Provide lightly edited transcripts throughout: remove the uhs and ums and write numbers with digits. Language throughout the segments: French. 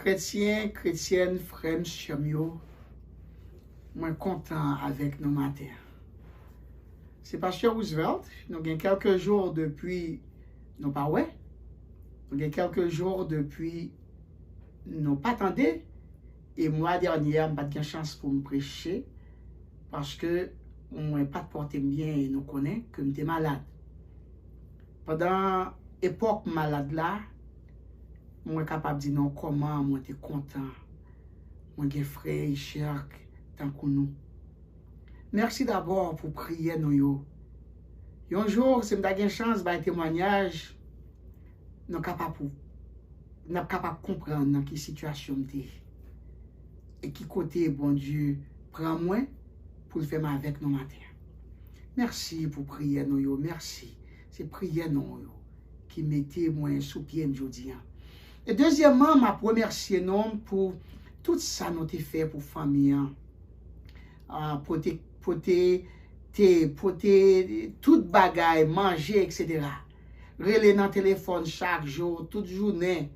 chrétiens, chrétiennes, frères, sœurs, moi content avec nos matins. C'est Pasteur Roosevelt. Nous avons quelques jours depuis nos pas ouais. Nous avons quelques jours depuis nous pas attendés. Et moi, dernière, je n'ai pas de chance pour me prêcher parce que je n'ai pas de porter bien et nous connaissons que j'étais malade. Pendant l'époque malade là, je suis capable de dire non, comment je suis content. Je suis frère et cher tant que nous. Merci d'abord pour prier nous. Un jour, si je une chance de témoignage, nous sommes capables de comprendre dans quelle situation je suis. Et qui côté, bon Dieu, prend moi pour le faire avec nous matin. Merci pour prier nous. Merci. C'est prier nous qui mettez moi sous pied aujourd'hui. Et deuxièmement, je remercie nous pour tout ça nous avons fait pour la famille. Pour toute bagaille, manger, etc. Relais dans le téléphone chaque jour, toute journée.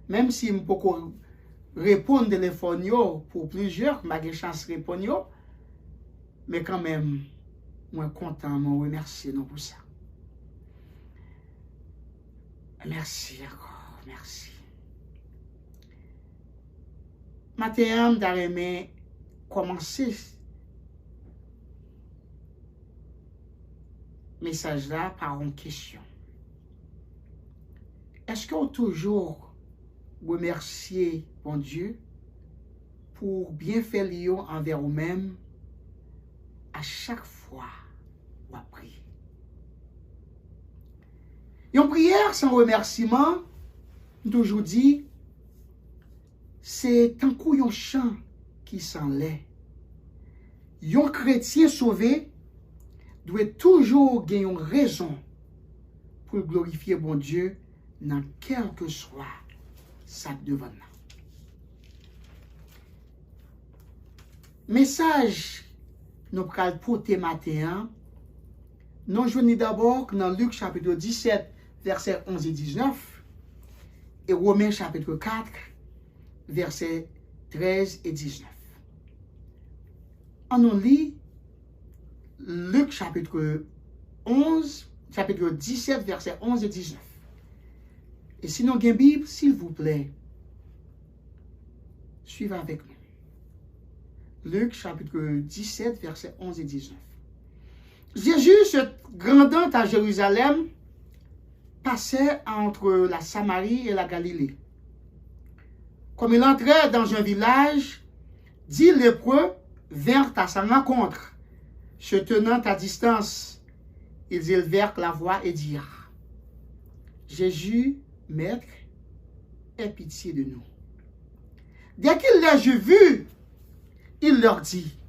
Même si je ne peux pas répondre au téléphone pour plusieurs, je n'ai pas de chance de répondre. Mais quand même, je suis content, je remercie pour ça. Merci encore, merci. Maintenant, j'aimerais commencer message là par une question. Est-ce qu'on toujours remercier bon Dieu pour bien faire lion envers vous-même à chaque fois vous priez? Une prière sans remerciement, toujours dit, c'est un coup un chant qui s'en l'est. Un chrétien sauvé doit toujours gagner une raison pour glorifier bon Dieu dans quel que soit sa devant. Message nous pral porter matin, nous joignons d'abord dans Luc chapitre 17 versets 11 et 19 et Romains chapitre 4 versets 13 et 19. On nous lit Luc chapitre 17, versets 11 et 19. Et sinon, vous avez une Bible, s'il vous plaît, suivez avec nous. Luc chapitre 17, versets 11 et 19. Jésus, se rendant à Jérusalem, passait entre la Samarie et la Galilée. Comme il entrait dans un village, 10 lépreux vinrent à sa rencontre. Se tenant à distance, ils élevèrent la voix et dirent: Jésus, Maître, aie pitié de nous. Dès qu'ils les eurent vus, il leur dit: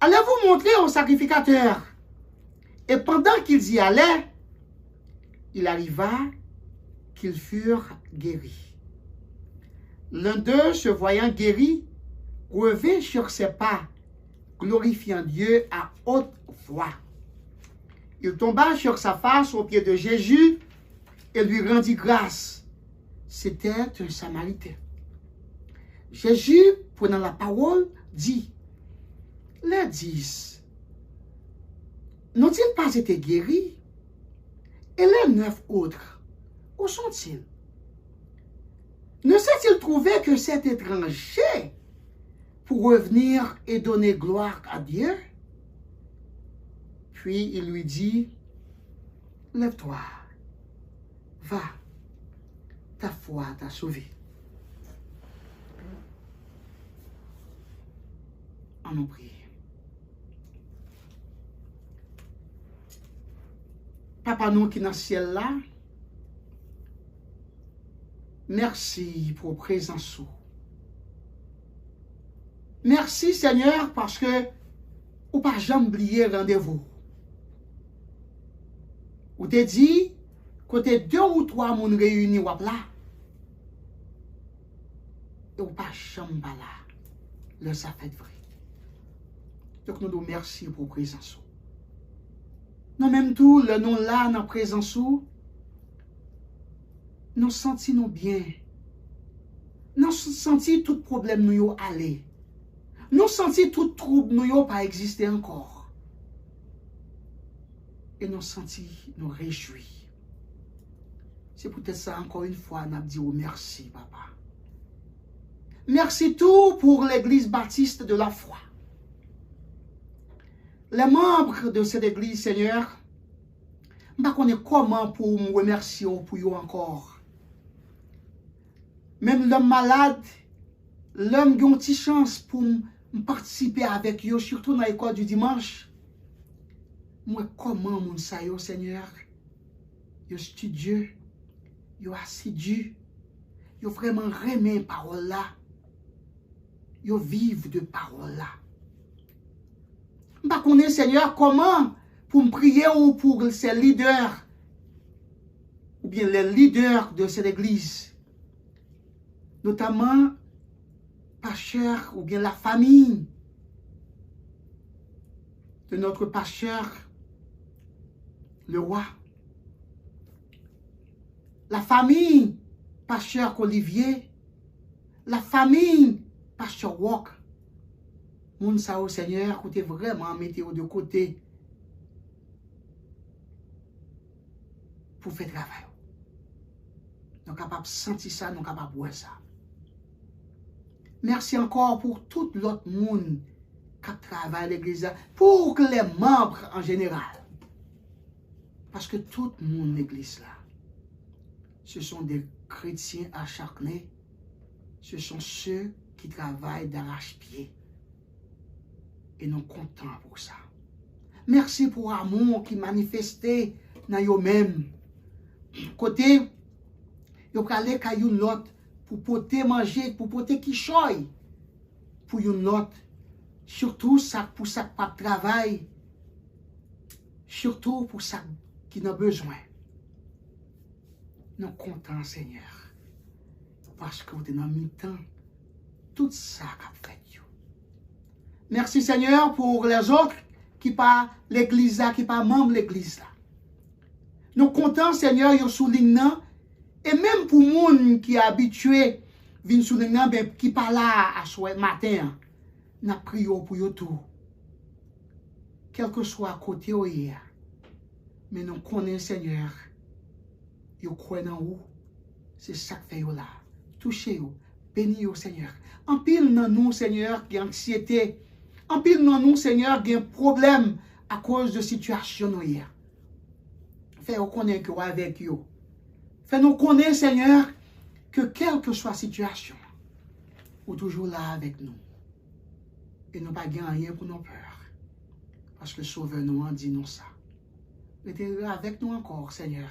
Allez-vous montrer au sacrificateur. Et pendant qu'ils y allaient, il arriva qu'ils furent guéris. L'un d'eux, se voyant guéri, revint sur ses pas, glorifiant Dieu à haute voix. Il tomba sur sa face aux pieds de Jésus et lui rendit grâce. C'était un Samaritain. Jésus, prenant la parole, dit: Les 10 n'ont-ils pas été guéris? Et les 9 autres, où sont-ils? Ne s'est-il trouvé que cet étranger pour revenir et donner gloire à Dieu? Puis il lui dit: Lève-toi, va, ta foi t'a sauvé. En nous prie. Papa nous qui dans le ciel là, merci pour présence. Merci Seigneur parce que ou pas jamais oublier rendez-vous. Ou te dit côté 2 ou 3 moun réunis ou là. Et ou pas jamais là. Le ça fait vrai. Donc nous nous merci pour présence. Nous même tout le nom là dans présence nous sentons bien. nous senti tout problème nous yo aller. Nous senti tout trouble nous yo pas exister encore. Et nous senti nous réjouir. C'est peut-être ça encore une fois, nous dit merci papa. Merci tout pour l'église baptiste de la foi. Les membres de cette église, Seigneur, je ne sais pas comment pour me remercier pour eux encore. Même l'homme malade, l'homme qui a une petite chance pour participer avec eux, surtout dans l'école du dimanche. Moi, comment mon sayo, Seigneur, yo studieux, yo assidu, yo vraiment remet parole là, yo vive de parole là. Je ne connais, Seigneur, comment pour me prier ou pour ces leaders, ou bien les leaders de cette église, notamment pasteur ou bien la famille de notre pasteur, le roi, la famille pasteur Olivier, la famille pasteur Walk. Moun sa au Seigneur, côté vraiment mettez de côté pour faire travail. Nous sommes capables de sentir ça, nous sommes capables de voir ça. Merci encore pour tout l'autre monde qui travaille à l'église, pour les membres en général. Parce que tout le monde de l'église là, ce sont des chrétiens acharnés, ce sont ceux qui travaillent d'arrache-pied. Et nous sommes contents pour ça. Merci pour l'amour qui manifesté dans eux-mêmes. Côté, vous allez à une autre pour porter manger, pour porter qui choy. Pour une autre. Surtout ça, pour ça pas de travail. Surtout pour ça qui n'a besoin. Nous sommes contents, Seigneur. Parce que vous êtes dans le temps. Tout ça qu'a fait. Merci Seigneur pour les autres qui pas l'église là, qui pas membre de l'église là. Nous comptons Seigneur, yo soulignant et même pour moun qui est habitué vinn soulignant ben qui pas là à soir matin, n'a prié pour yo tout. Quel que soit à côté ou hier. Mais nous connaissons Seigneur. Yo croit dans vous. C'est ça que fait yo là. Touchez yo, bénis yo Seigneur. En pile dans nous Seigneur qui anxiété. En pile dans nous, Seigneur, il y a un problème à cause de situation hier. Fais-nous connaître que avec vous. Fais-nous connaître, Seigneur, que quelle que soit la situation, vous êtes toujours là avec nous. Et nous pas gagné rien pour nos peurs. Parce que Sauveur-nous en dit nous ça. Restez avec nous encore, Seigneur.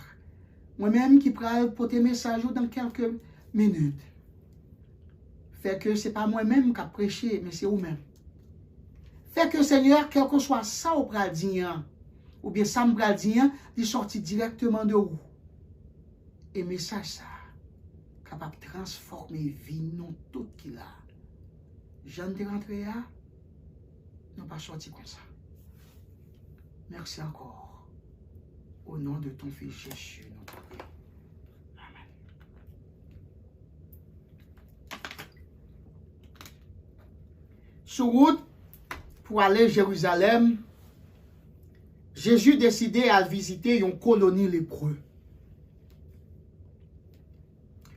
Moi-même qui pourrais porter message dans quelques minutes. Fait que ce n'est pas moi-même qui a prêché, mais c'est vous-même. Fait que Seigneur, quel que soit ça au pradien, ou bien ça me pradien, il sortit directement de vous. Et message ça, capable de transformer vie, non tout qu'il a. Jeanne de rentrée là, non pas sorti comme ça. Merci encore. Au nom de ton Fils Jésus, notre Père. Amen. Sur route, pour aller à Jérusalem, Jésus décidait à visiter une colonie lépreux.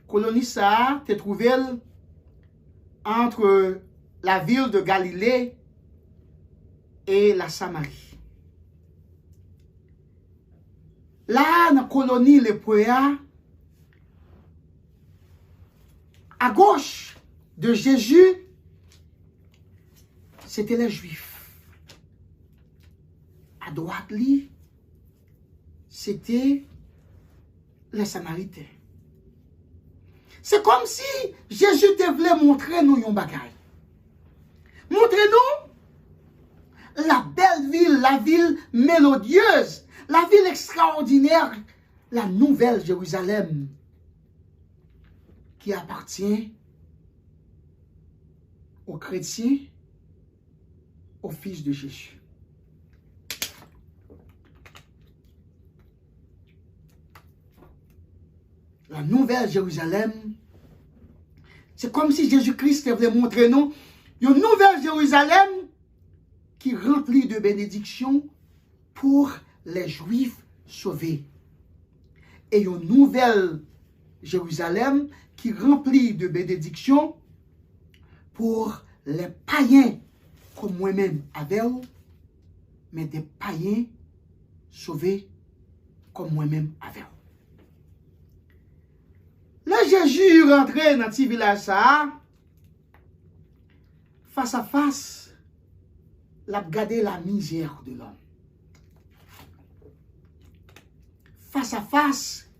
Colonie ça, te trouvé entre la ville de Galilée et la Samarie. Là, dans la colonie lépreux, à gauche de Jésus, c'était les Juifs. À droite, c'était les Samaritains. C'est comme si Jésus te voulait montrer nous un bagage. Montrez-nous la belle ville, la ville mélodieuse, la ville extraordinaire, la nouvelle Jérusalem, qui appartient aux chrétiens, au Fils de Jésus. La nouvelle Jérusalem, C'est comme si Jésus-Christ voulait montrer nous une nouvelle Jérusalem qui remplit de bénédictions pour les Juifs sauvés. Et une nouvelle Jérusalem qui remplit de bénédictions pour les païens comme moi-même avec eux, mais des païens sauvés comme moi-même avec eux. Là, Jésus rentré dans ce village, face à face, il a regardé la misère de l'homme. Face à face,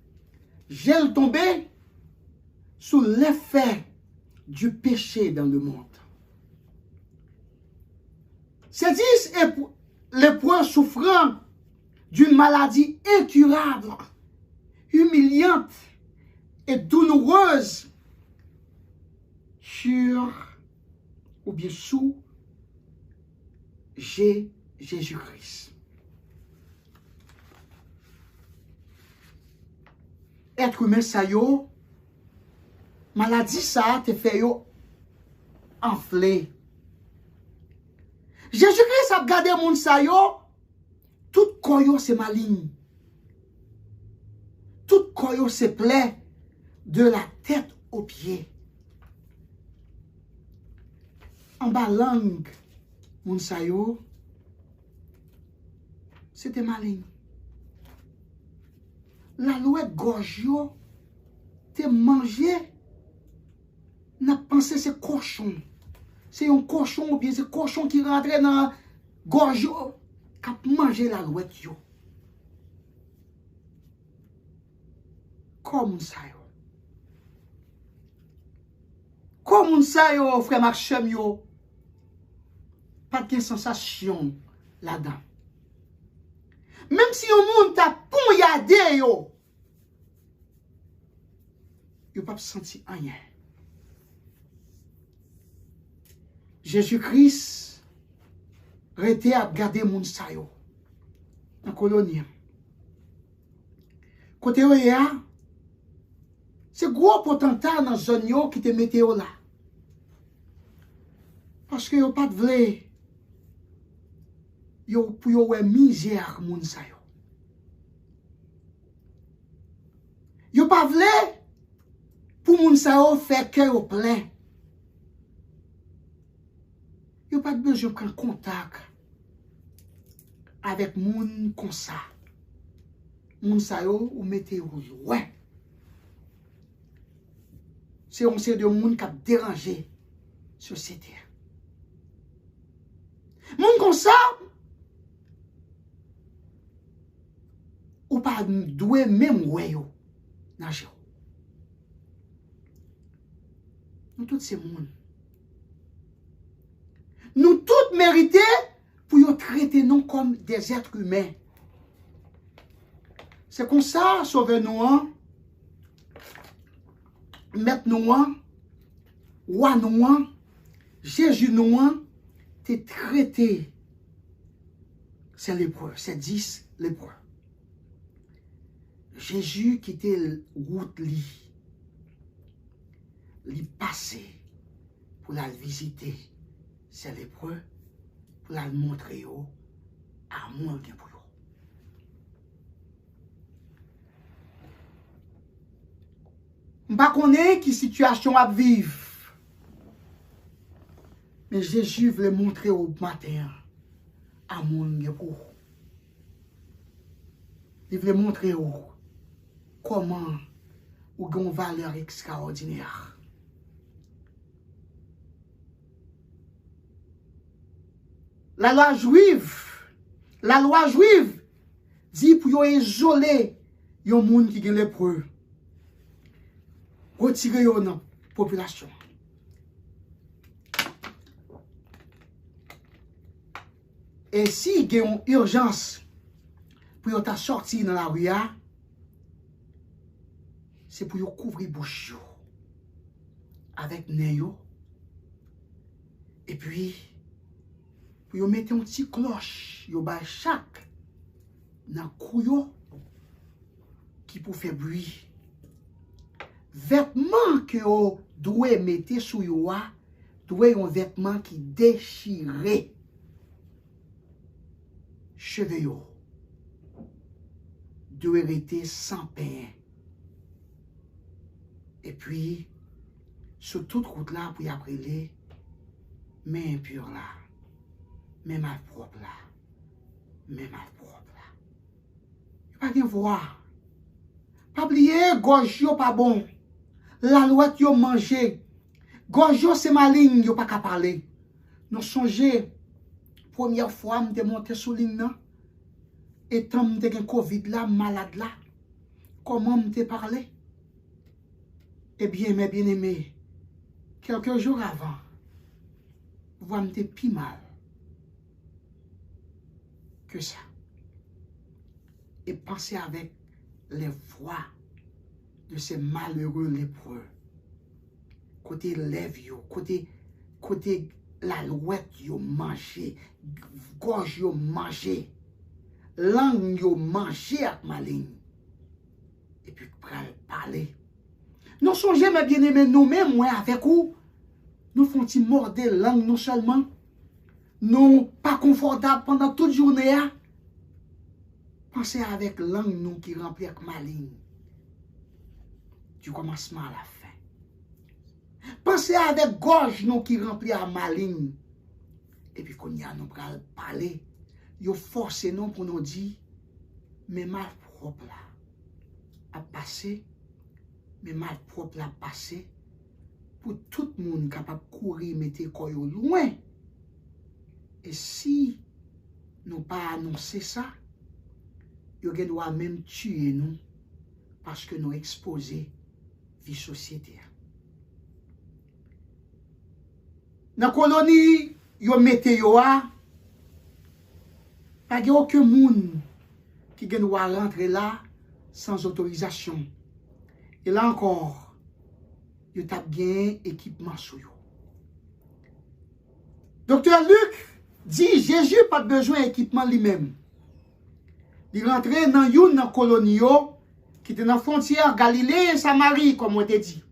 j'ai tombé sous l'effet du péché dans le monde. C'est dit les points souffrant d'une maladie incurable, humiliante et douloureuse sur ou bien sous Jésus-Christ. Être humain, ça yo, maladie ça te fait yo enflé. Jésus-Christ a gardé mon sa yo, tout koyo c'est maligne. Tout koyo se plaît de la tête aux pieds. En bas langue, mon sa yo, c'était maligne. La louette gorge yo, te mangé, n'a pensé c'est cochon. C'est un cochon ou bien c'est cochon qui rentre dans gorge yo, qui a mangé la louette yo. Comme ça yo. Comme ça yo, frère Maxime yo. Pas de sensation là-dedans. Même si un monde t'a poignardé yo, yo pas senti rien. Jésus-Christ rete à garder moun sa yo en colonie. Côté yo ya, c'est gros potentat dans zone yo qui te mette yo là. Parce que yo pas de vle yo pour yo wè misère moun sa yo. Yo pas vle pour moun sa yo faire cœur au plein. Yo pas de besoin de prendre contact avec moun comme ça. Moun sa yo ou mette yo ouais. C'est on sait de moun qui a dérangé société. Moun comme ça ou pas doué même ouais yo nage. Nous tous ces moun. Nous tous mérités pour nous traiter nous comme des êtres humains. C'est comme ça, sauve-nous, mettre-nous, roi-nous, Jésus-nous, t'es traité. C'est l'épreuve, c'est 10 l'épreuve. Jésus qui était route li passé pour la visiter. C'est l'épreuve pour la montrer au amour qui pour eux. Je ne sais pas quelle situation à vivre. Mais Jésus voulait montrer au matin amour qui pour eux. Il voulait montrer au comment ou une valeur extraordinaire. La loi juive dit pour isoler les gens qui ont l'épreuve. Retirer dans la population. Et si il y a une urgence pour ta sortir dans la rue, c'est pour couvrir bouche avec nez. Et puis, pour mettre une petite cloche, yo ba chaque dans couyo qui pour faire bruit. Vêtements que yo doit mettre sous yo, doit un vêtement qui déchiré. Cheveux yo doit rester sans pain. Et puis, sur toute route là, pour y appeler, mais impur là, mais malpropre là, mais malpropre là. Pas de voix. Pas oublier, gorge yo pas bon. La loi yo manger. Gorge yo c'est maligne, yo pas qu'à parler. Nous songez, première fois, m'te monté sous ligne nan, et tant m'te gen Covid là, malade là, comment m'te parlé? Eh bien, mes bien-aimés, quelques jours avant, vous m'te plus mal que ça. Et pensez avec les voix de ces malheureux lépreux. Côté lèvres, côté la louette, yo mangé, gorge yo mangé, langue yo mangé avec ma ligne. Et puis, pral parler. Nous songez, mes bien-aimés, nous-mêmes, moi, avec vous, nous font-ils morder langue non seulement, nous pas confortables pendant toute journée. Pensez avec langue nous qui remplit avec ma ligne. Du commencement à la fin. Pensez avec gorge nous qui remplit à ma ligne. Et puis qu'on y a nous pral parler, yo force nous pour nous dire, mais mal propre là, à passer, mais mal propre là passer, pour tout le monde capable de courir, mettre quoi loin. Et si nous pas annoncer ça, yo gen doit même tuer nous, parce que nous exposés vie société. Dans la colonie, yo mette yo a, pas gen aucun monde qui gen doit rentrer là sans autorisation. Et là encore, yo tap gen équipement sou yo. Docteur Luc dit Jésus pas besoin d'équipement lui-même. Il rentre dans une colonie qui était dans la frontière Galilée et Samarie, comme on te dit.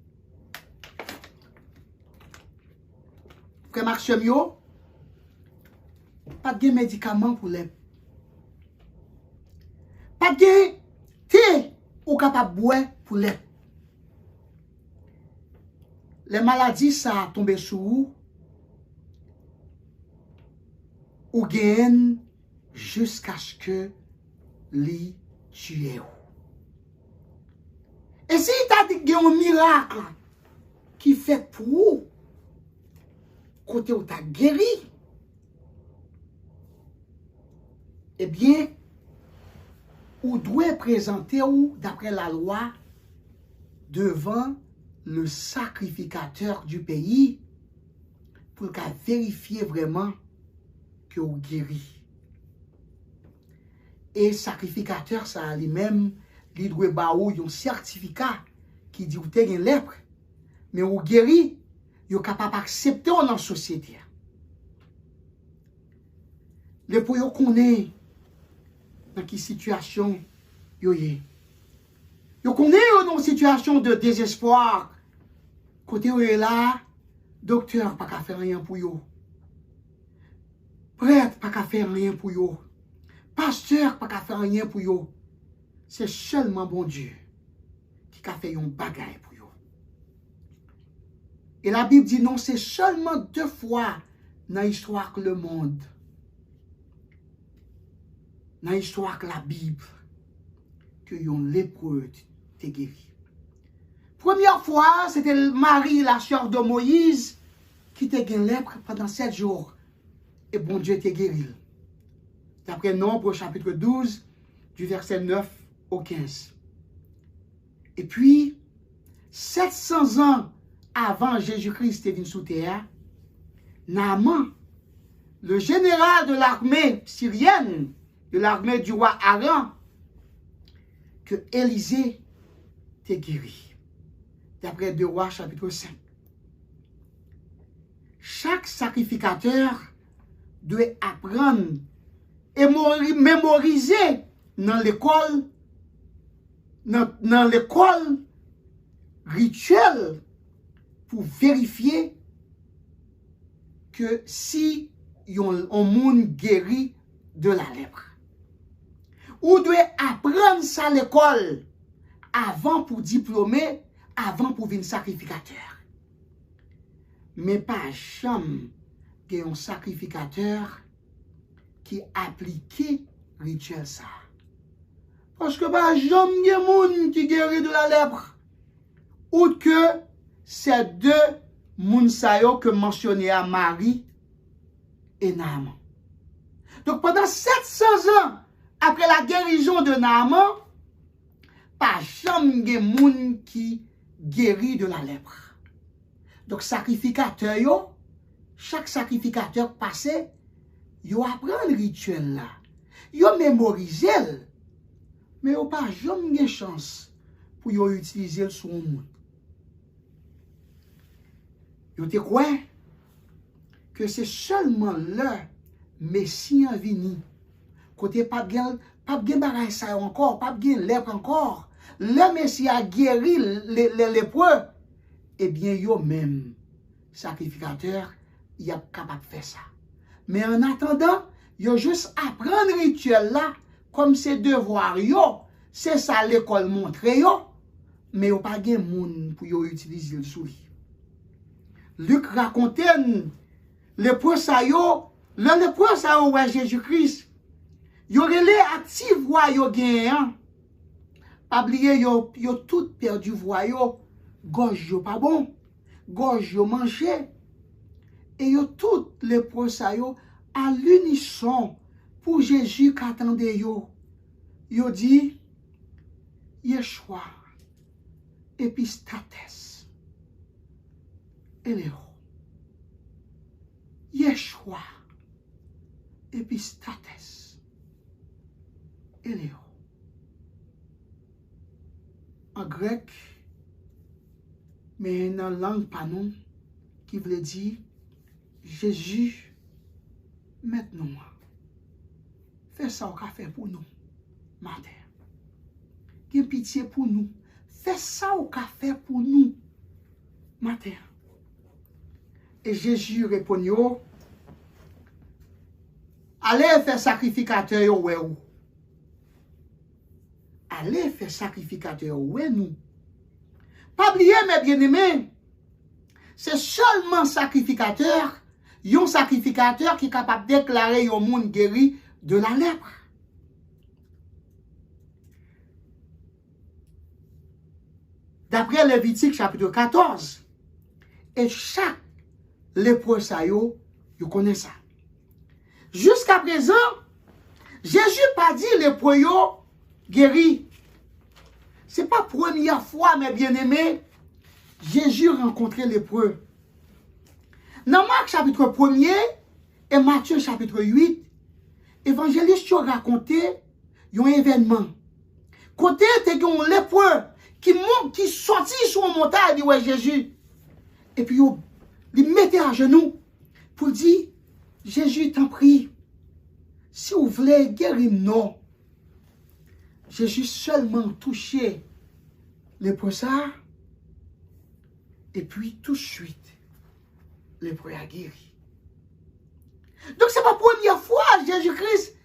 Frère Maxime, pas de médicaments pour les. Pas de thé ou capable de boire pour les. Les maladies, ça tombé sur vous. Ou gagne jusqu'à ce que li tue. Et si tu as dit qu'il y a un miracle qui fait pour vous, côté où tu as guéri, eh bien, vous devez présenter ou d'après la loi devant le sacrificateur du pays pour qu'il vérifie vraiment que vous guéri. Et sacrificateur, ça lui-même, il doit avoir un certificat qui dit que vous avez une lèpre, mais vous guéri, vous êtes capable d'accepter dans la société. Les pour vous connaissez dans quelle situation vous êtes. Vous connaissez dans une situation de désespoir. Côté où vous êtes là, docteur pas qu'à faire rien pour vous. Prêtre pas qu'à faire rien pour vous. Pasteur pas qu'à faire rien pour vous. C'est seulement bon Dieu qui a fait un bagage pour vous. Et la Bible dit non, c'est seulement 2 fois dans l'histoire que le monde, dans l'histoire que la Bible, que yon lépreux te guéri. Première fois, c'était Marie, la sœur de Moïse, qui te guéri lèpre pendant 7 jours. Et bon Dieu te guéri. D'après Nombre chapitre 12, du verset 9 au 15. Et puis, 700 ans avant Jésus-Christ est venu sous terre, Naaman, le général de l'armée syrienne, de l'armée du roi Aran, que Élisée t'a guéri. D'après 2 Rois chapitre 5. Chaque sacrificateur doit apprendre et mémoriser dans l'école rituelle pour vérifier que si on monde guéri de la lèpre. Ou doit apprendre ça à l'école avant pour diplômer, avant pour venir sacrificateur. Mais pas jamais un sacrificateur qui applique rituel ça. Parce que pas jamais il y a monde qui guérit de la lèpre. Ou que ces deux mounsayo que mentionné à Marie et Naaman. Donc pendant 700 ans après la guérison de Naaman, pas jamais il y a monde qui guérit de la lèpre. Donc sacrificateur yo, chaque sacrificateur passé, yo apprend le rituel là. Yo mémorise, mais yo pas jamais de chance pour yo utiliser le sur monde. Yo te croit que c'est seulement le Messie en vini. Côté pas gen bagay ça encore, pas gen lèpre encore. Le Messie a guéri les lépreux. Eh bien yo même sacrificateur, il a capable de faire ça. Mais en attendant, yo juste apprendre le rituel là comme c'est devoir yo, c'est ça l'école montre yo, mais yo pas gen moun pour yo utiliser le sou li. Luc raconte le ça yo, le point ça ouais Jésus-Christ. Yo relé active voix yo gen. Pas oublier yo tout perdu voix yo, gorge yo pas bon, gorge yo manger. Et yo tout les points ça yo à l'unisson pour Jésus qu'attendait yo. Yo dit Yeshua epistates eleo. Yeshua epistates eleo. En grec, mais dans la langue panon, qui veut dire Jésus, maintenant, fais ça au café pour nous, matin. Qu'il y ait pitié pour nous. Fais ça au café pour nous, matin. Et Jésus répondit, allez faire sacrificateur, ouais ou. Allez faire sacrificateur, ouais nous. Pas oublier, mes bien-aimés, c'est seulement sacrificateur, un sacrificateur qui est capable de déclarer au monde guéri de la lèpre. D'après Lévitique chapitre 14, et chaque lépreux ça yo connaît ça. Jusqu'à présent, Jésus pas dit lépreux yo guéri. C'est pas la première fois, mes bien-aimés, Jésus rencontrait lépreux. Dans Marc chapitre 1er et Matthieu chapitre 8, évangéliste a raconté un événement. Côté te un lépreux qui sortit sur une montagne, dit ouais Jésus. Et puis il mettait à genoux pour dire Jésus t'en prie, si vous voulez guérir non. Jésus seulement touché lépreux ça, et puis tout de suite, lépreux a guéri. Donc c'est pas la première fois Jésus-Christ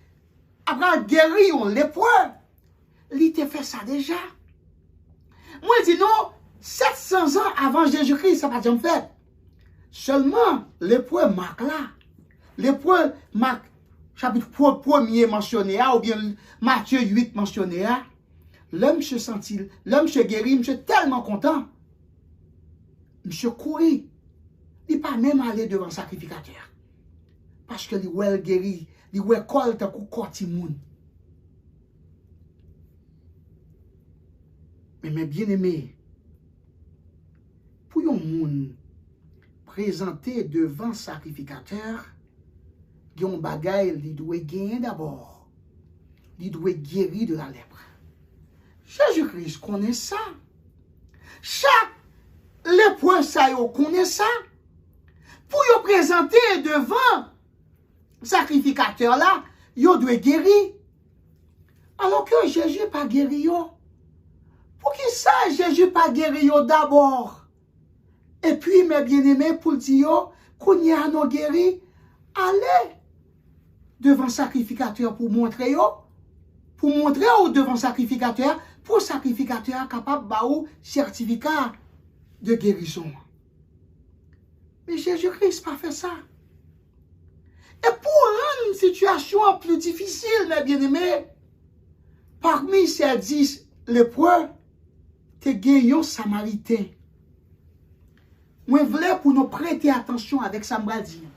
a guéri un lépreux. Il t'a fait ça déjà. Moi je dis non, 700 ans avant Jésus-Christ, ça n'a pas jamais fait. Seulement lépreux Marc là. Lépreux Marc chapitre 1er mentionné, ou bien Matthieu 8 mentionné, l'homme se sentit, l'homme se guérit, monsieur tellement content. Monsieur courit. Il n'est pas même allé devant le sacrificateur. Parce que il est guéri, il est col de cortimoun. Mais mes bien-aimés, pour un monde présenté devant le sacrificateur, il y a un bagay, il doit gagner d'abord. Il doit guérir de la lèpre. Jésus-Christ connaît ça. Chaque lépreux ça connaît ça. Pour y présenter devant le sacrificateur là, il doit guérir. Alors que Jésus n'a pas guéri. Pour qui ça Jésus n'a pas guéri d'abord? Et puis, mes bien-aimés, pour dire, qu'on y a nos guéris, allez devant sacrificateur pour montrer devant sacrificateur, pour sacrificateur capable de certificat de guérison. Mais Jésus-Christ n'a pas fait ça. Et pour rendre une situation plus difficile, mes bien-aimés, parmi ces 10 lépreux, te gagnons Samaritain. Moi, je voulais pour nous prêter attention avec ça, me dire.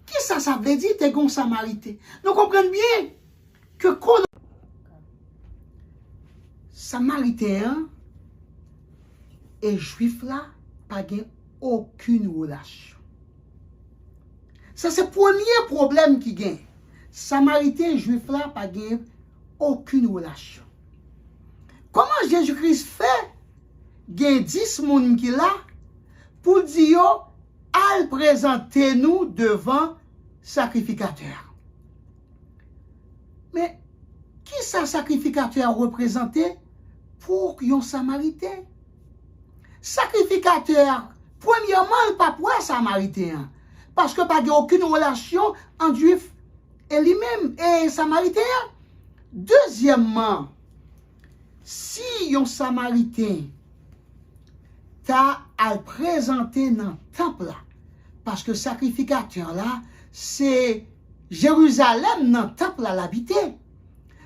Qui ça veut dire, te gagnons Samaritain? Nous comprenons bien que quand Samaritain et Juif là, pas aucune relation. Ça, c'est le premier problème qui gagne. Samaritain et Juif là, pas aucune relation. Comment Jésus-Christ fait? Il y a 10 personnes qui là pour dire à présenter nous devant sacrificateur. Mais qui ça sacrificateur représenté pour un Samaritain? Sacrificateur, premièrement, pas pour un Samaritain. Parce que pas aucune relation entre Juif et lui-même et Samaritain. Deuxièmement, si un Samaritain t'a à le présenter dans le temple là, parce que sacrificateur là, c'est Jérusalem dans le temple là l'habiter.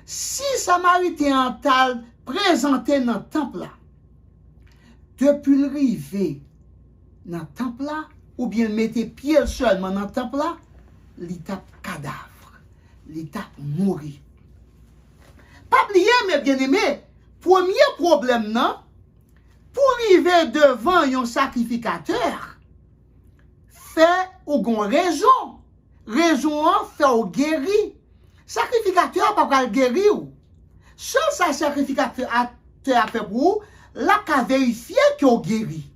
Si Samaritain t'a présenté dans le temple là, depuis le rivet dans le temple là, ou bien mettez pied seulement dans le temple là, l'étape cadavre, l'étape mourir. Pas oublier, mes bien-aimés, premier problème, non? Pour arriver devant un sacrificateur, fait ou gon raison. Raison fait ou guéri. Sacrificateur pas pas guéri ou. Seul ça sacrificateur a fait pour vous, là qu'a vérifier qu'il a guéri.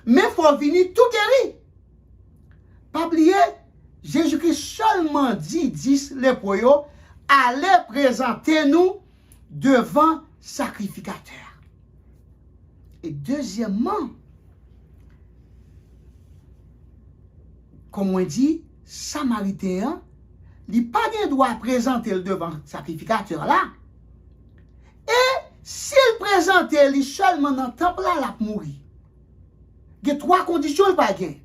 Mais faut venir tout guéri. Pas oublier, Jésus-Christ seulement dit 10 lépreux, allez présenter nous devant sacrificateur. Et deuxièmement, comme on dit, Samaritain, il n'a pas de droit à présenter le devant sacrificateur là. Et s'il présente lui seulement dans le temple là, il a mouru. Il y a 3 conditions, il pas gagné.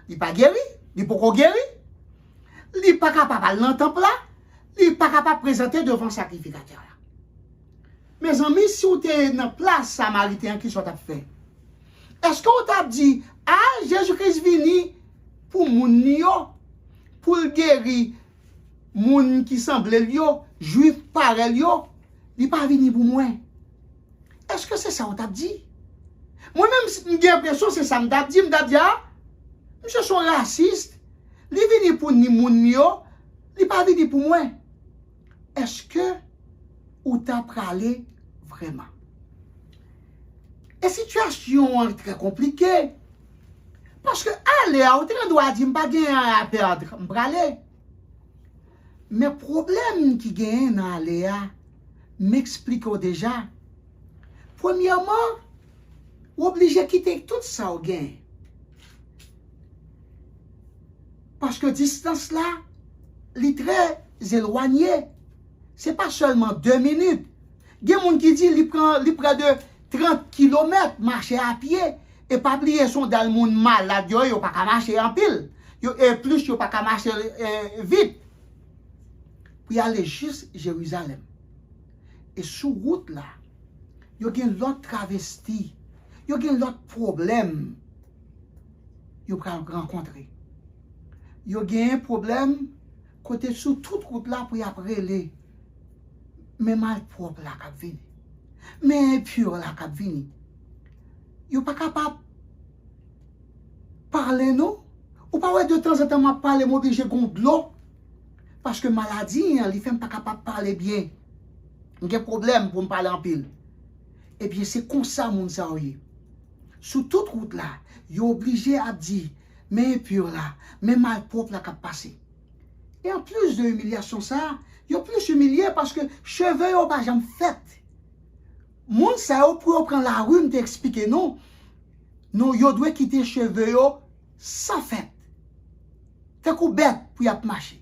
Il n'est pas guéri, il n'est pas guéri, il n'est pas capable d'aller dans le temple là, il n'est pas capable de présenter devant sacrificateur là. Mes amis, si vous êtes dans la place Samaritain, qui soit fait? Est-ce qu'on t'a dit, ah, Jésus-Christ vini pour moun yo, pour guérir moun qui semble yo, juif pareil yo, il pas vini pour moi? Est-ce que c'est ça qu'on t'a dit? Moi-même, j'ai l'impression que c'est ça qu'on t'a dit, ah, monsieur sont raciste, il vini pour ni moun yo, il pas vini pour moi. Est-ce que ou t'a pralé vraiment? Et situation est très compliquée. Parce que aller, on doit dire pas gagner à perdre, m'pralé. Mais problème qui gagne dans Aléa, m'explique déjà. Premièrement, obligé de quitter tout ça au gain. Parce que distance là, est très éloignée. C'est pas seulement 2 minutes. Il y a des gens qui disent qu'il prend près de 30 km marcher à pied. Et pas oublier son dans le monde malade, il n'y a pas qu'à marcher en pile. Et plus, il n'y a pas qu'à marcher vite. Puis aller juste Jérusalem. Et sous route là, il y a l'autre travesti. Il y a l'autre problème. Il y a rencontrer. Il y a un problème côté sous toute route là pour y après les. Mais mal propre là qui vient. Mais pur là qui vient. Vous n'êtes pas capable de parler, non? Ou pas de temps en temps parler, m'obliger de l'eau. Parce que maladie, il ne fait pas capable de parler bien. Il y a un problème pour me parler en pile. Eh bien, c'est comme ça, mon saoye. Sous toute route là, il est obligé à dire, mais pur là, mais mal propre là qui a passé. Et en plus de l'humiliation, ça, il est plus humilié parce que cheveux n'ont pas jamais fait. Moun sa yo pour prendre la rue, m'expliquer non. nous yo doit quitter cheveux yo sans fait. T'es coup bête pour y marcher.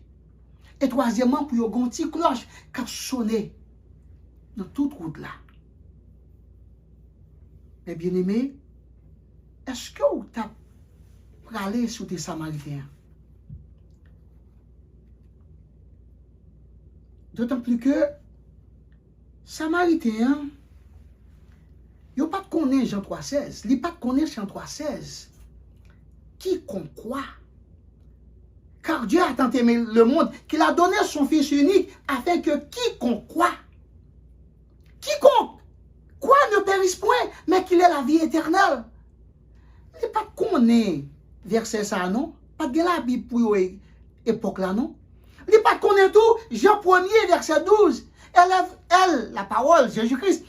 Et troisièmement, pour y avoir une petite cloche qui a sonné dans toute route là. Mais bien aimé, est-ce que vous avez parlé sur des Samaritains? D'autant plus que Samaritains, ils n'ont pas de connaître Jean 3,16. Ils n'ont pas de connaître Jean 3,16. Quiconque croit. Car Dieu a tant aimé le monde qu'il a donné son Fils unique afin que quiconque croit ne périsse point, mais qu'il ait la vie éternelle. Il n'est pas connaître verset ça, non? Pas de la Bible pour époque là, non? Il n'est pas connaître tout. Jean 1er, verset 12. Elle, la parole, Jésus-Christ,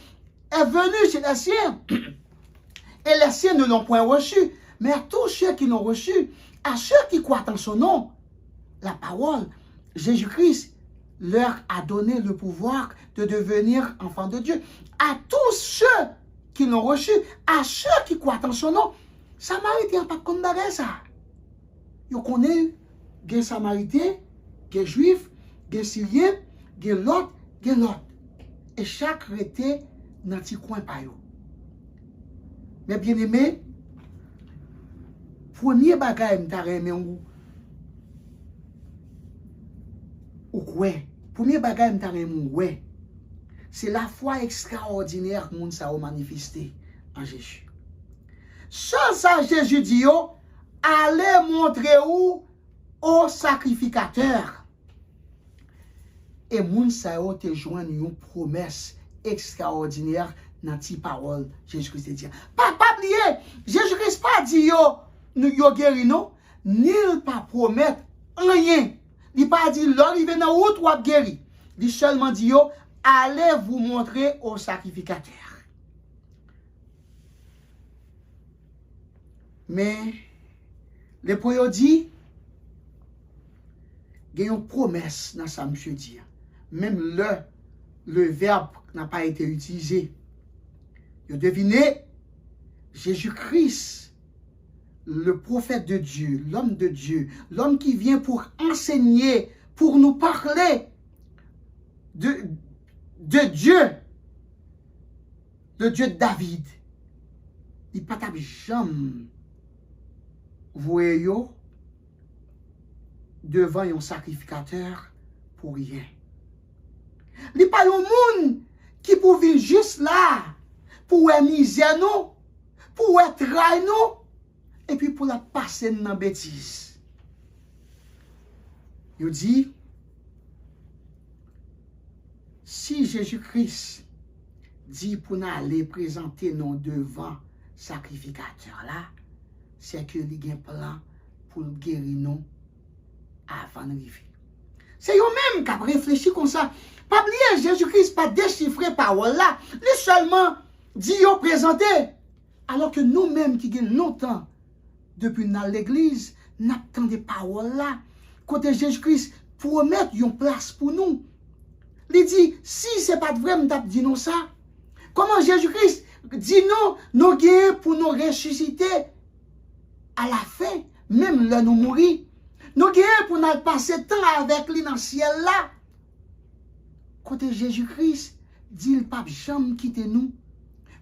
est venue chez les siens. Et les siens ne l'ont point reçu. Mais à tous ceux qui l'ont reçu, à ceux qui croient en son nom, la parole, Jésus-Christ leur a donné le pouvoir de devenir enfants de Dieu. À tous ceux qui l'ont reçu, à ceux qui croient en son nom, Samaritain pas comme ça. Vous connaissez les Samaritains, les Juifs, les Syriens, les Lot. Et chaque était dans un petit coin par eux. Mais bien aimé, premier bagage que je premier bagage que c'est la foi extraordinaire que nous avons manifesté en Jésus. Sans ça, Jésus dit, allez montrer où au sacrificateur. Et moun sa yo te joindre une promesse extraordinaire dans la parole Jésus-Christ dit. Pas oublier, Jésus-Christ pas dit yo guéri non, ni pas promettre rien. Il pas dit l'arrivé dans route ou guéri. Il seulement dit allez vous montrer au sacrificateur. Mais les poètes dit il y a une promesse dans ça, monsieur dit. Même le verbe n'a pas été utilisé. Vous devinez, Jésus-Christ, le prophète de Dieu, l'homme qui vient pour enseigner, pour nous parler de Dieu, le Dieu de David. Il n'y a pas jamais voyez devant un sacrificateur pour rien. Il n'y a pas un monde qui peut vivre juste là, pour miser nous, pour trahir nous, et puis pour la passer dans la bêtise. Il dit, si Jésus-Christ dit pour nous aller présenter nous devant sacrificateur là, c'est que il y a un plan pour guérir nous avant d'arriver. C'est eux-mêmes qui ont réfléchi comme ça. Pas oublier, Jésus-Christ pas déchiffré parole là. Il seulement dit yo présenté. Alors que nous-mêmes qui gagnons longtemps depuis dans l'église, n'attendons des paroles là. Côté Jésus-Christ promet une place pour nous. Il dit, si ce n'est pas vrai, m'tap dit nous ça. Comment Jésus-Christ dit nous gagnons pour nous ressusciter à la fin, même là nous mourir. Nous gagnons pour nous passer temps avec lui dans le ciel là. Côté Jésus-Christ, dit le pape jamais quitter nous.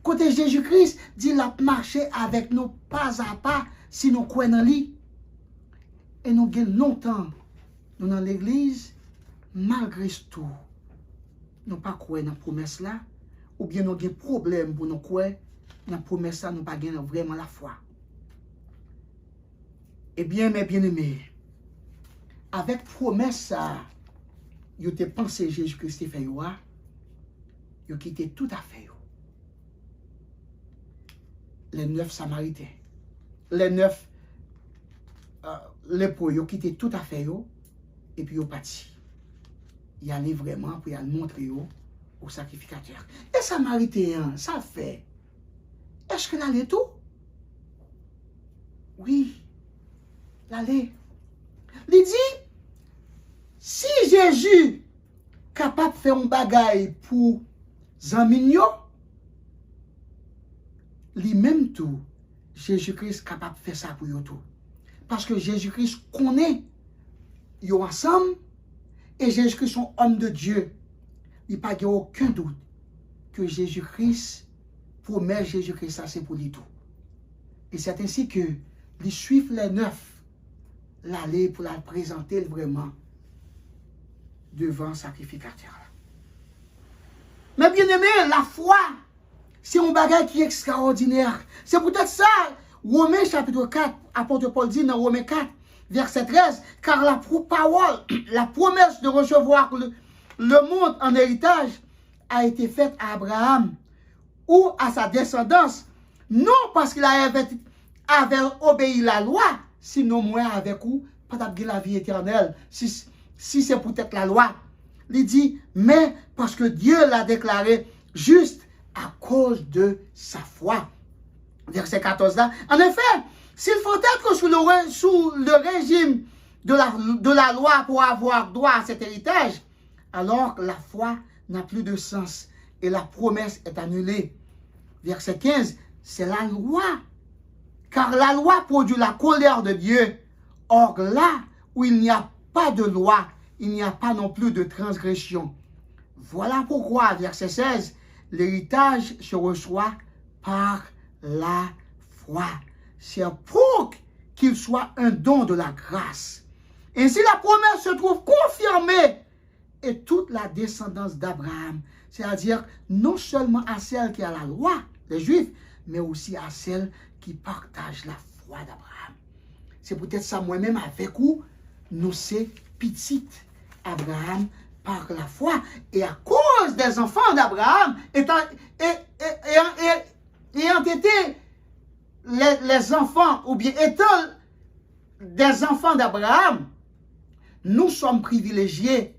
Côté Jésus-Christ, dit la marcher avec nous pas à pas si nous croyons en lui. Et nous gagnons longtemps nous dans l'église, malgré tout, nous pas croyons dans la promesse là, ou bien nous avons des problèmes pour nous croire dans la promesse là, nous pas gagnons vraiment la foi. Eh bien, mes bien-aimés, avec promesse ça, vous avez pensé Jésus-Christ fait vous avez quitté tout à fait les 9 Samaritains, les 9 lépreux, vous avez quitté tout à fait et puis vous parti. Il allait vraiment pour aller montrer au sacrificateur. Et Samaritain, ça fait. Est-ce que l'allait tout? Oui, l'allait. Il dit, si Jésus capable de faire un bagay pour Zamigno, lui-même tout, Jésus-Christ est capable de faire ça pour eux tout. Parce que Jésus-Christ connaît eux ensemble et Jésus-Christ est un homme de Dieu. Il n'y a pas aucun doute que Jésus-Christ, promet Jésus-Christ, ça c'est pour lui tout. Et c'est ainsi que les suivent les 9, l'aller pour la présenter vraiment devant le sacrificateur. Mais bien aimé, la foi, c'est un bagage qui est extraordinaire. C'est peut-être ça, Romains chapitre 4, apôtre Paul dit dans Romains 4, verset 13, car la parole, la promesse de recevoir le monde en héritage a été faite à Abraham ou à sa descendance, non parce qu'il avait obéi la loi, sinon moi avec vous, pas la vie éternelle, si c'est peut-être la loi. Il dit, mais parce que Dieu l'a déclaré juste à cause de sa foi. Verset 14 là. En effet, s'il faut être sous le régime de la loi pour avoir droit à cet héritage, alors la foi n'a plus de sens et la promesse est annulée. Verset 15, c'est la loi. Car la loi produit la colère de Dieu. Or là où il n'y a pas de loi, il n'y a pas non plus de transgression. Voilà pourquoi, verset 16, l'héritage se reçoit par la foi. C'est pour qu'il soit un don de la grâce. Ainsi la promesse se trouve confirmée et toute la descendance d'Abraham, c'est-à-dire non seulement à celle qui a la loi, les Juifs, mais aussi à celle qui partagent la foi d'Abraham. C'est peut-être ça moi-même avec vous, nous c'est petite Abraham par la foi et à cause des enfants d'Abraham ayant été les enfants ou bien étant des enfants d'Abraham, nous sommes privilégiés.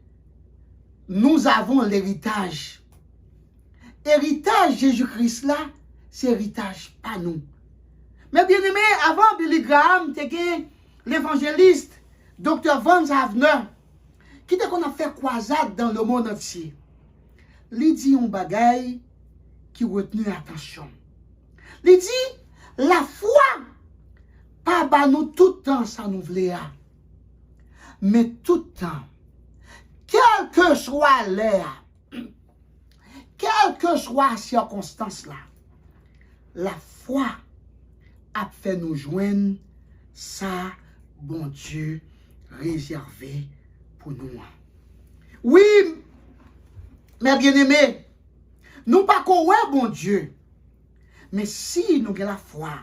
Nous avons l'héritage. Héritage Jésus-Christ là, c'est héritage pas nous. Mais bien aimé, avant Billy Graham, l'évangéliste Dr. Van Havner, qui était qu'on a fait croisade dans le monde entier. Il dit un bagaille qui retenu attention. Il dit, la foi, pas bah nous tout le temps ça nous voulait, mais tout le temps, quel que soit l'air, quelle que soit la circonstance là, la foi a fait nous joindre ça, bon Dieu, réservé pour nous. Oui, mes bien-aimés, nous pas qu'on bon Dieu, mais si nous avons la foi,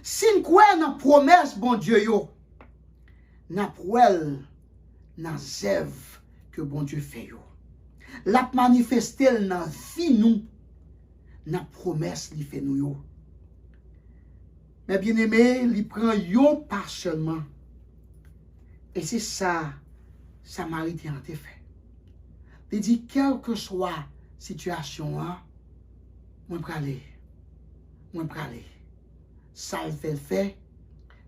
si nous croyons dans la promesse, bon Dieu, nous croyons dans la zève que bon Dieu fait. La manifester dans la vie, nous, dans la promesse qu'il fait nous. Mais bien aimé, il prend yo pas seulement. Et c'est ça, Samaritain a fait. Il dit, quelle que soit la situation, moi je aller. Ça le fait.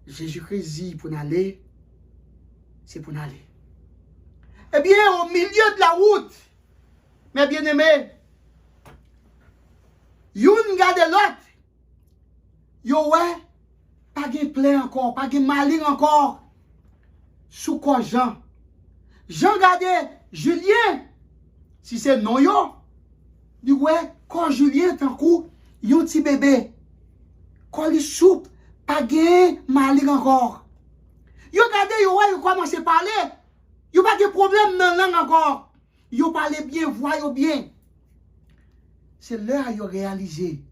Jésus-Christ dit pour aller, c'est pour aller. Eh bien, au milieu de la route, mes bien-aimés, yon gade l'autre, yo ouais, pas de plein encore, pas de malin encore, sous quoi Jean. Jean gade Julien, si c'est non yo, dit ouais, quand Julien tant coup, yon petit bébé, quand il soupe, pas de malin encore. Yo gade yo ouais, yo commence à parler, yo pas de problème dans la langue encore. Yo parle bien, voyez bien. C'est l'heure yo réaliser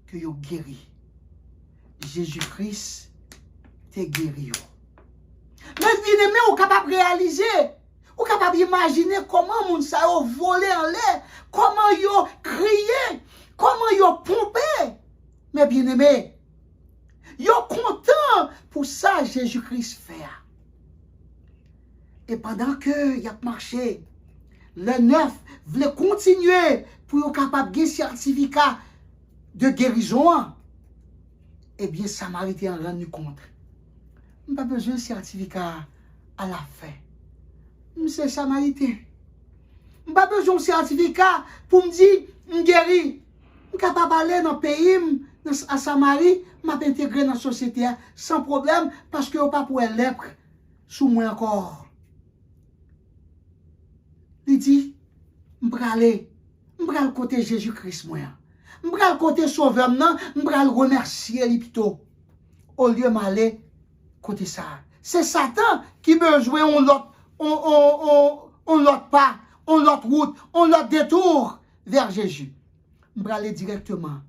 que yo guéri. Jésus-Christ te guéri. Mais bien aimé, ou capable de réaliser, ou capable d'imaginer comment moun sa yo volé en l'air, comment yo crié, comment yo pompé. Mais bien aimé, yo content pour ça Jésus-Christ fait. Et pendant que y a marché, le 9 voulait continuer pour être capable de certificat de guérison. Eh bien, Samaritain a rendu compte. Je n'ai pas besoin de certificat à la fin. C'est Samaritain. Je n'ai pas besoin de certificat pour me dire que je guéri. Je suis capable d'aller dans le pays, à Samarie, m'a intégré dans la société sans problème parce que pas pour être lèpre sous moi encore. Il dit, m'brale côté Jésus-Christ moi. M'bral côté sauveur non, m'bral remercier lui plutôt au lieu m'aller côté ça. C'est Satan qui besoin on l'autre pas, on l'autre route, on l'autre détour vers Jésus. M'bral directement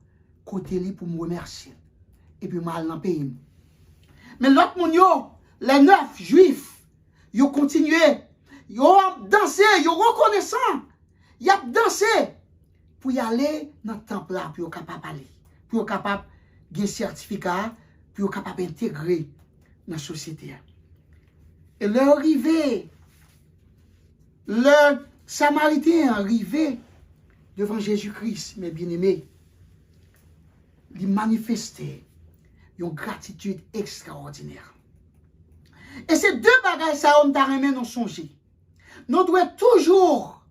côté lui pour me remercier et puis mal dans pays. Mais l'autre moun yo, les 9 juifs, yo continué, yo dansé, yo reconnaissant, y a dansé pour y aller dans le temple là, pour être capable aller, pour être capable de gagner certificat, pour être capable d'intégrer dans la société. Et leur arrivé, le Samaritain arrivé devant Jésus-Christ, mes bien-aimés, il manifestait une gratitude extraordinaire. Et ces deux bagages, ça, on t'a remis nous songer. Nous devons toujours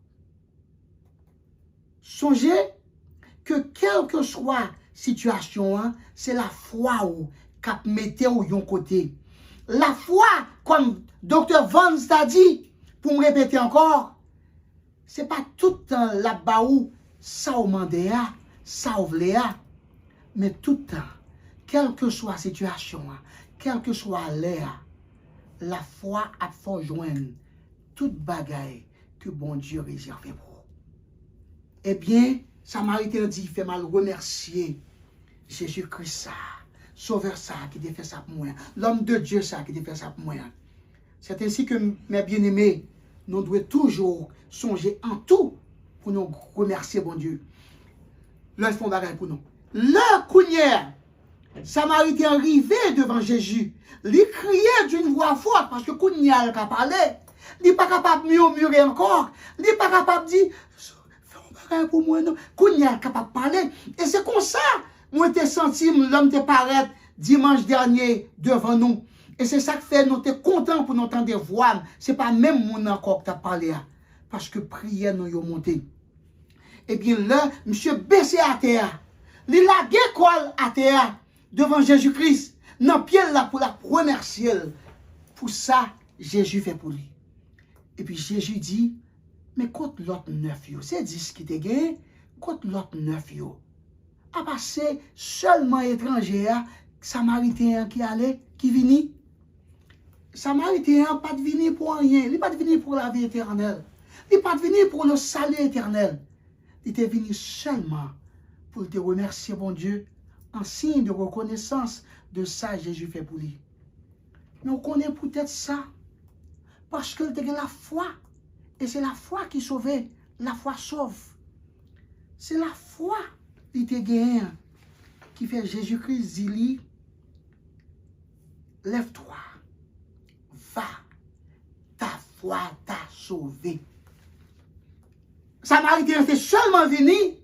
songer que quelle que soit la situation, c'est la foi ou cap mette ou yon côté. La foi, comme Dr. Vance t'a dit, pour me répéter encore, c'est pas tout le temps là-bas où ça ou mandé, ça ou vle, mais tout le temps, quelle que soit la situation, quelle que soit l'air, la foi a fait joindre toute bagaille que bon Dieu réserve pour vous. Eh bien, Samaritain dit, il fait mal remercier Jésus-Christ, ça, Sauveur ça, qui a fait ça pour moi, l'homme de Dieu ça, qui a fait ça pour moi. C'est ainsi que, mes bien-aimés, nous devons toujours songer en tout pour nous remercier bon Dieu. Là, ils font bagaille pour nous. Le cougnière, Samaritain arrivé devant Jésus, il criait d'une voix forte, parce que cougnière n'a pas parlé, il n'est pas capable de murmurer encore, il n'est pas capable de dire, pour moi, non. Kounia capable de parler. Et c'est comme ça, moi, t'ai senti, l'homme te paraître dimanche dernier devant nous. Et c'est ça que fait, nous t'es content pour nous entendre voix. C'est pas même mon encore que t'as parlé. Parce que prière nous y monté. Eh bien, là, monsieur baissé à terre. Il a gué à terre devant Jésus-Christ. Non, pied là pour la remercier. Pour ça, Jésus fait pour lui. Et puis Jésus dit, mais quand l'autre 9 yo, c'est 10 qui te gagne, quand l'autre 9 yo, a passé seulement étranger, Samaritain qui allait, qui vini. Samaritain pas de venir pour rien, il pas de venir pour la vie éternelle, il pas de venir pour le salut éternel. Il est venu seulement pour te remercier, bon Dieu, en signe de reconnaissance de ça Jésus fait pour lui. Mais on connaît peut-être ça, parce que il a la foi. Et c'est la foi qui sauve, la foi sauve. C'est la foi qui te gagne, qui fait Jésus-Christ dit, lève-toi, va, ta foi t'a sauvé. Samaritain était seulement venu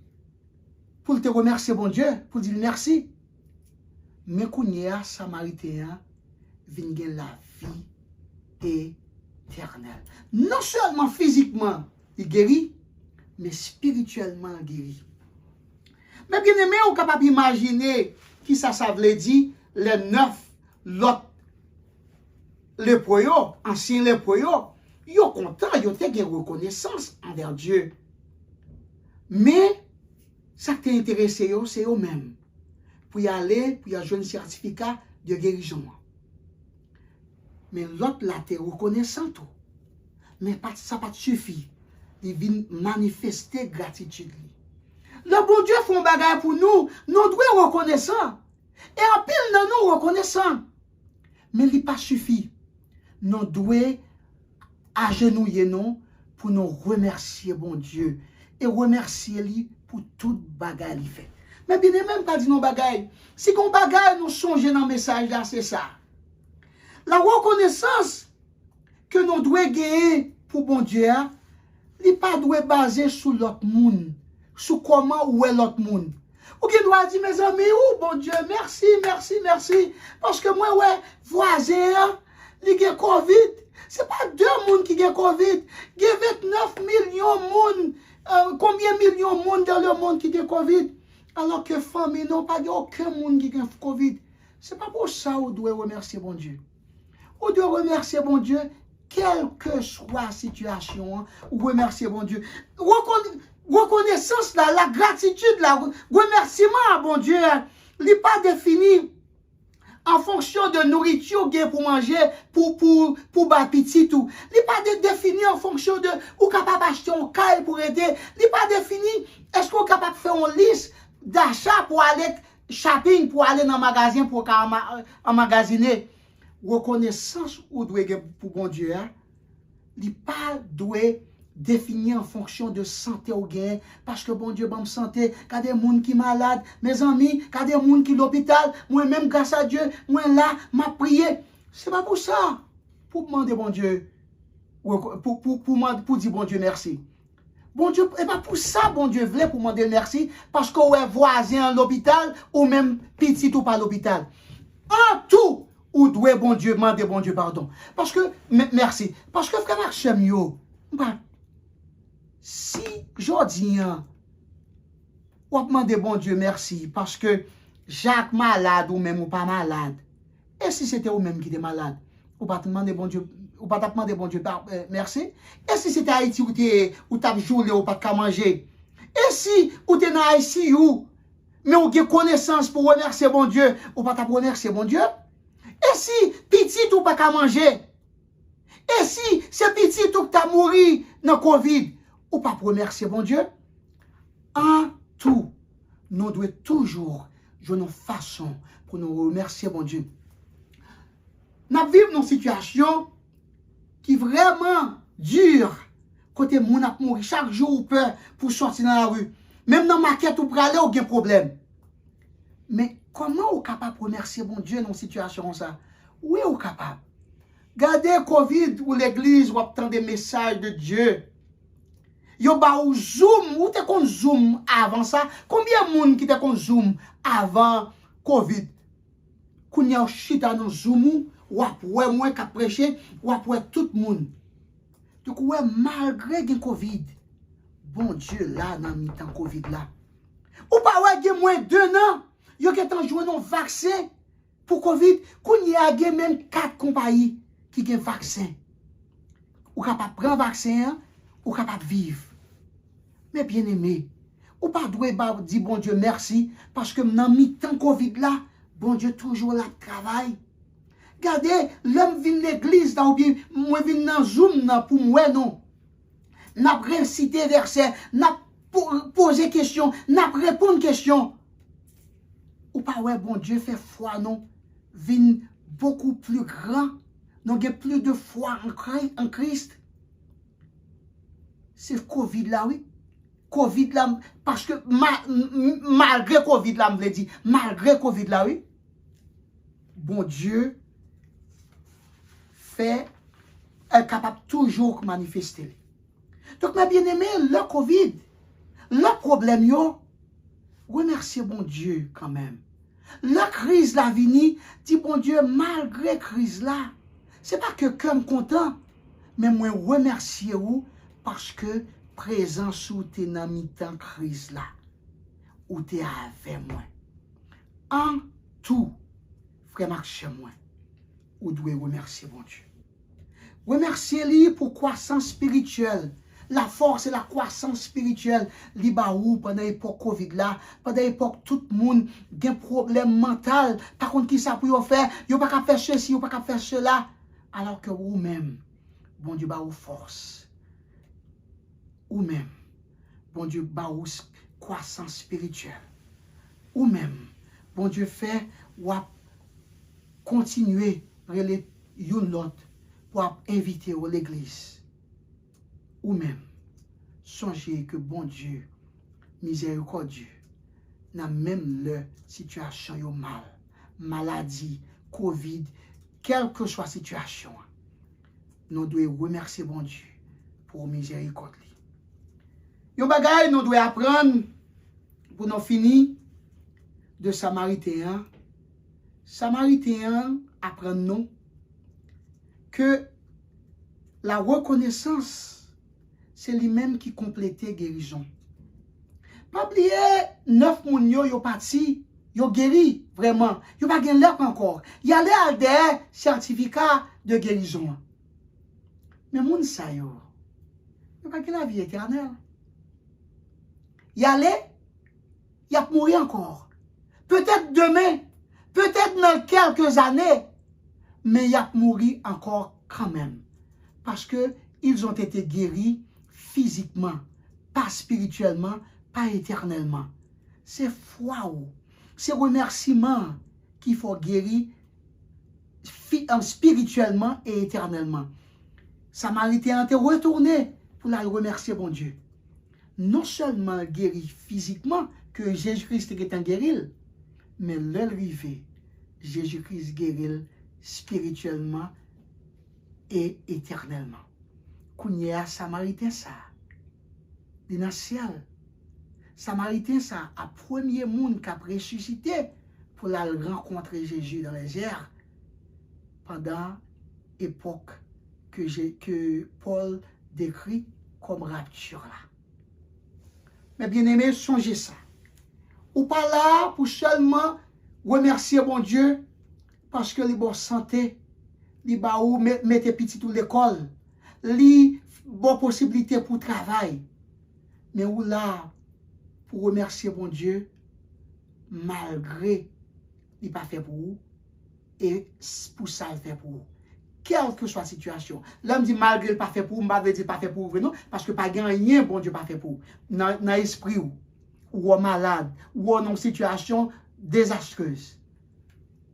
pour te remercier, bon Dieu, pour dire merci. Mais Kounia, Samaritain, vient gagner la vie éternelle. Non seulement physiquement, il guérit, mais spirituellement, il guérit. Mais bien aimé, on est capable d'imaginer qui ça veut dire, les 9 l'autre lépreux, anciens lépreux, ils sont contents, ils ont une reconnaissance envers Dieu. Mais, ça qui est intéressé, c'est eux-mêmes. Pour y aller, pour y avoir un certificat de guérison. Mais l'autre, là, t'es reconnaissant tout. Mais ça n'a pas suffi. Il vient manifester gratitude. Le bon Dieu fait un bagage pour nous. Nous devons reconnaissant. Et en pile, nous reconnaissant. Mais il n'a pas suffi. Nous devons agenouiller nous pour nous remercier bon Dieu. Et remercier lui pour tout bagage qu'il fait. Mais bien, même pas dit nos bagages. Si qu'on bagage nous songe dans le message là, c'est ça. La reconnaissance que nous devons gagner pour bon Dieu, il n'est pas basé sur l'autre monde, sur comment ou est l'autre monde. Ou qui doit dire, mes amis, oh bon Dieu, merci, merci, merci. Parce que moi, ouais, voisin, il a Covid. Ce n'est pas 2 personnes qui ont Covid. Il y a 29 millions de monde. Combien de millions de monde dans le monde qui ont Covid? Alors que famille, non, pas aucun monde qui a Covid. C'est pas pour ça qu'on doit remercier bon Dieu. On doit remercier bon Dieu, quelle que soit la situation, ou remercier bon Dieu. Reconnaissance, la gratitude, remerciement à bon Dieu, il n'est pas défini en fonction de nourriture pour manger, pour bas petit tout. Il n'est pas défini en fonction de ou capable d'acheter un caille pour aider. Il n'est pas défini, est-ce qu'on est capable de faire une liste d'achat pour aller shopping, pour aller dans le magasin, pour emmagasiner. Reconnaissance ou doit pour bon Dieu, il n'est pas doué défini en fonction de santé ou gain, parce que bon Dieu, bon santé, quand des gens qui sont malades, mes amis, quand des gens qui sont à l'hôpital, moi-même, grâce à Dieu, moi là, m'a prié. C'est pas pour ça. Pour demander bon Dieu, pour dire bon Dieu merci. Bon Dieu, et pas pour ça, bon Dieu voulait pour demander merci, parce qu'on est voisin à l'hôpital, ou même petit ou pas à l'hôpital. En tout, ou doit bon Dieu demander bon Dieu pardon. Parce que, merci. Parce que frère Marchem, si j'ordis, on demande bon Dieu merci parce que Jacques malade ou même ou pas malade. Et si c'était ou même qui était malade, ou pas demander bon Dieu, ou pas demander bon Dieu merci. Et si c'était Haïti ou t'as joué ou pas qu'à manger. Et si ou t'es dans Haïti mais ou avez connaissance pour remercier bon Dieu, ou pas remercier bon Dieu. Et si petit ou pas qu'à manger. Et si c'est petit ou que t'as mouru dans Covid, ou pas remercier bon Dieu. En tout, nous devons toujours jouer une façon pour nous remercier bon Dieu. Nous vivons dans une situation qui est vraiment dure. Côté moun a mourir chaque jour ou peur pour sortir dans la rue. Même dans la maquette ou pour aller, aucun problème. Mais comment on est capable de remercier bon Dieu dans une situation comme ça? Oui, on est capable. Gardez Covid ou l'église ou attendre des messages de Dieu. Yo ba ou Zoom, ou te kon Zoom avant ça? Combien de monde qui te kon Zoom avant Covid? Kounya chita dans Zoom, ou après moi qui prêcher, ou après tout le monde. Donc ouais, malgré le Covid, bon Dieu là dans le temps Covid là. Ou pas ouais, gen moins 2 ans, yo qui t'en joué un vaccin pour Covid, kounya gen même 4 compagnies qui gen vaccin. Ou capable prendre vaccin, ou capable vivre. Mais bien aimé, ou pas doué dire bon Dieu merci, parce que dans mi-temps Covid là, bon Dieu toujours là travail. Regardez, l'homme vient l'église là, ou bien moi vient dans Zoom là, pour moi non. N'a récité verset, n'a posé question, n'a répondu question. Ou pas ouais, bon Dieu fait foi non, vient beaucoup plus grand, donc il plus de foi en Christ. C'est Covid là, oui. Covid là, parce que malgré Covid là, me dit, malgré Covid là, oui, bon Dieu est capable toujours de manifester. Donc, mes bien-aimés, le Covid, le problème, remerciez bon Dieu quand même. La crise la vini, dit bon Dieu, malgré crise là, c'est pas que comme content, mais moi remercier vous parce que présent sous tes dans mi-temps crise là, ou t'es avec moi. En tout, frère Marc moi, ou doit remercier bon Dieu. Remercier-lui pour croissance spirituelle. La force et la croissance spirituelle, li ba ou pendant l'époque Covid là, pendant l'époque tout le monde a un problème mental, par contre qui ça pour faire, yo pas qu'à faire ceci, yo pas qu'à faire cela, alors que vous même, bon Dieu ba ou force. Ou même, bon Dieu ba ou croissance spirituelle. Ou même, bon Dieu fait ou continuer reler yon lot pour inviter à l'église. Ou même, songez que bon Dieu, miséricordieux, dans même leur situation yo mal, maladie, Covid, quelle que soit la situation, nous devons remercier bon Dieu pour miséricorde. Yon bagay nous devons apprendre pour nous finir de Samaritain. Samaritain apprend nous que la reconnaissance, c'est lui-même qui complétait guérison. Pas oublier, 9 moun yo parti, yo guéri, vraiment. Yo pas gen l'air encore. Y a l'air des certificats de guérison. Mais moun sa yo pas gen la vie éternelle. Y a mourir encore. Peut-être demain, peut-être dans quelques années, mais y a mourir encore quand même. Parce que ils ont été guéris physiquement, pas spirituellement, pas éternellement. C'est foi, c'est remerciement qu'il faut guérir spirituellement et éternellement. Samaritain était retourné pour la remercier bon Dieu. Non seulement guéri physiquement, que Jésus-Christ était guéri, mais l'arrivée, Jésus-Christ guérit spirituellement et éternellement. Kounya Samaritain ça, dans le ciel. Samaritain ça, a premier monde qui a ressuscité pour la rencontrer Jésus dans les airs pendant l'époque que Paul décrit comme rapture là. Mais bien aimé, songez ça. Ou pas là pour seulement remercier bon Dieu parce que les bonnes santé, les baou mettez petit tout l'école, les bonnes possibilités pour travail. Mais ou là pour remercier bon Dieu malgré il pas fait pour vous et pour ça il fait pour vous. Quelle que soit la situation. L'homme dit malgré le pas fait pour vous, je ne dis pas fait pour vous, non, parce que pas rien, bon Dieu pas fait pour vous. Dans l'esprit ou malade, ou en situation désastreuse.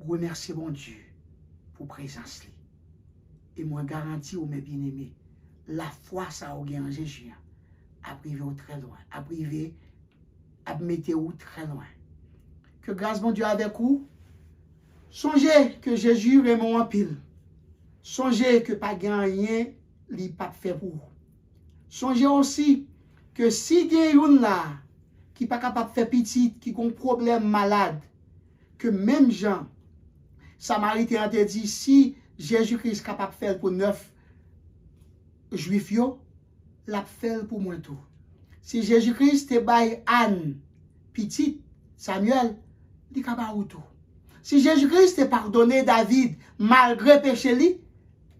Remerciez bon Dieu pour présence. Et moi garantis aux mes bien-aimés, la foi ça au en Jésus a privé très loin, a privé, a mettre très loin. Que grâce bon Dieu avec vous. Songez que Jésus remonte en pile. Songez que pas rien li pas fait pour vous. Songez aussi que si gen là qui pas capable de faire petit, qui a un problème malade, que même Jean, Samaritain a dit si Jésus-Christ est capable de faire pour 9 juifs, l'a fait pour moi tout. Si Jésus-Christ te bail Anne, petit, Samuel, il est capable de tout. Si Jésus-Christ te pardonné David malgré péché,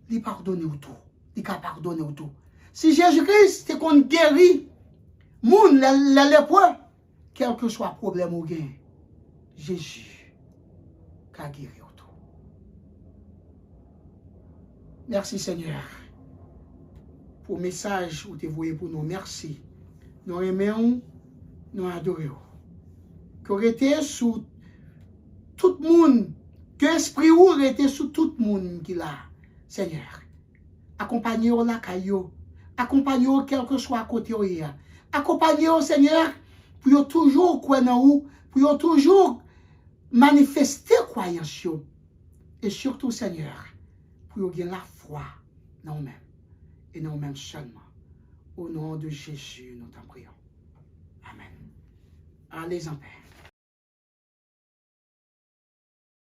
il pardonne tout. Il est pardonné tout. Si Jésus-Christ te qu'on guérit, moun les lépreux, quel que soit le problème ou gain, Jésus a guéri tout. Merci Seigneur pour le message que tu voyez pour nous. Merci. Nous aimons, nous adorons. Que rete sous tout le monde, que l'esprit ou rete sous tout le monde qui l'a. Seigneur, accompagnez-vous la caillou, accompagnez-vous quel que soit à côté où il y a. Accompagnez-vous, Seigneur, pour toujours croire en vous, pour toujours manifester croyance. Et surtout, Seigneur, pour gagner la foi dans nous-mêmes et dans nous-mêmes seulement. Au nom de Jésus, nous t'en prions. Amen. Allez en paix.